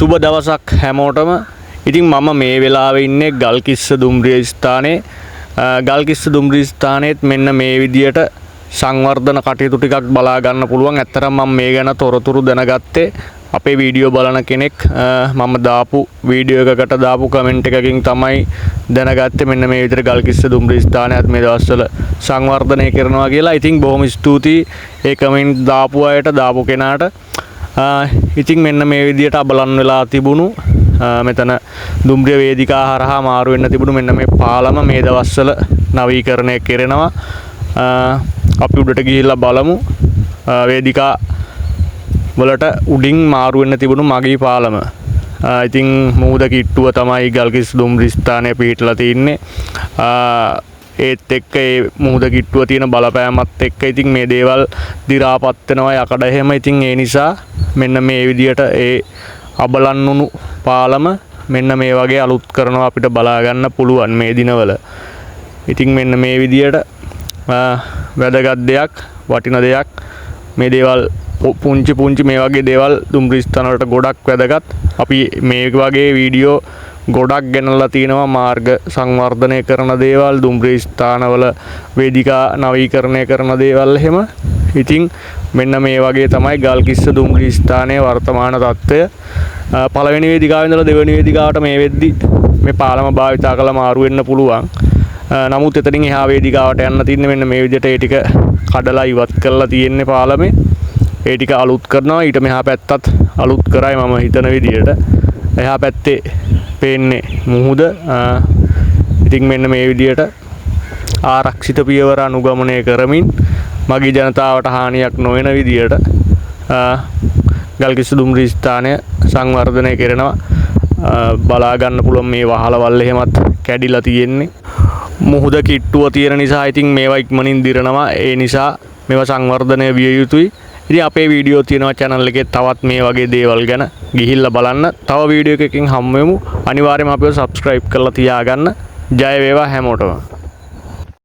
සුබ දවසක් හැමෝටම. ඉතින් මම මේ වෙලාවේ ඉන්නේ ගල්කිස්ස දුම්රිය ස්ථානයේ. ගල්කිස්ස දුම්රිය ස්ථානයේත් මෙන්න මේ විදියට සංවර්ධන කටයුතු ටිකක් බලා ගන්න පුළුවන්. ඇත්තටම මම මේ ගැන තොරතුරු දැනගත්තේ අපේ වීඩියෝ බලන කෙනෙක් මම දාපු වීඩියෝ එකකට දාපු කමෙන්ට් එකකින් තමයි දැනගත්තේ මෙන්න මේ විදිහට ගල්කිස්ස දුම්රිය ස්ථානයත් මේ දවස්වල සංවර්ධනය කරනවා කියලා. ඉතින් බොහොම ස්තුතියි ඒ කමෙන්ට් දාපු අයට, දාපු කෙනාට. ඉතින් මෙන්න මේ විදිහට අබලන් වෙලා තිබුණු මෙතන දුම්රිය වේදිකා හරහා මාරු වෙන්න තිබුණු මෙන්න මේ පාලම මේ දවස්වල නවීකරණය කරනවා. අපි උඩට ගිහිල්ලා බලමු වේදිකා වලට උඩින් මාරු වෙන්න තිබුණු මගී පාලම. ඉතින් මුහුද කිට්ටුව තමයි ගල්කිස්ස දුම්රිය ස්ථානයේ පිහිටලා තින්නේ. ඒත් එක්ක ඒ මුහුද කිට්ටුව තියෙන බලපෑමත් එක්ක ඉතින් මේ දේවල් දි รา පත් වෙනවා යකඩ එහෙම. ඉතින් ඒ නිසා මෙන්න මේ විදියට ඒ අබලන් වුණු පාලම මෙන්න මේ වගේ අලුත් කරනවා අපිට බලා ගන්න පුළුවන් මේ දිනවල. ඉතින් මෙන්න මේ විදියට වැදගත් දෙයක්, වටින දෙයක්. මේ දේවල් පුංචි මේ වගේ දේවල් දුම්රිය ස්ථාන වලට ගොඩක් වැදගත්. අපි මේ වගේ වීඩියෝ ගොඩක් ගෙනල්ලා තිනවා මාර්ග සංවර්ධනය කරන දේවල්, දුම්රිය ස්ථානවල වේදිකා නවීකරණය කරන දේවල් එහෙම. ඉතින් මෙන්න මේ වගේ තමයි ගල්කිස්ස දුම්රිය ස්ථානයේ වර්තමාන තත්ත්වය. පළවෙනි වේදිකාවේ ඉඳලා දෙවෙනි වේදිකාවට මේ වෙද්දි මේ පාලම භාවිතා කළා මාරු වෙන්න පුළුවන්. නමුත් එතනින් එහා වේදිකාවට යන්න තියන්නේ මෙන්න මේ විදිහට ඒ ටික කඩලා ඉවත් කරලා තියෙන්නේ පාලමේ. ඒ ටික අලුත් කරනවා. ඊට මෙහා පැත්තත් අලුත් කරයි මම හිතන විදිහට. එහා පැත්තේ පේන්නේ මුහුද. ඉතින් මෙන්න මේ විදිහට ආරක්ෂිත පියවර අනුගමනය කරමින් මගී ජනතාවට හානියක් නොවන විදිහට ගල්කිස්ස දුම්රිය ස්ථානය සංවර්ධනය කරනවා. බලා ගන්න පුළුවන් මේ වහලවල් එහෙමත් කැඩිලා තියෙන්නේ. මුහුද කිට්ටුව තියෙන නිසා ඉතින් මේවා ඉක්මනින් දිරනවා. ඒ නිසා මේවා සංවර්ධනය විය යුතුයි. ඉතින් අපේ වීඩියෝ තියෙනවා channel එකේ තවත් මේ වගේ දේවල් ගැන ගිහිල්ලා බලන්න. තව වීඩියෝ එකකින් හම්බ වෙමු. අනිවාර්යයෙන්ම අපිව subscribe කරලා තියාගන්න. ජය වේවා හැමෝටම.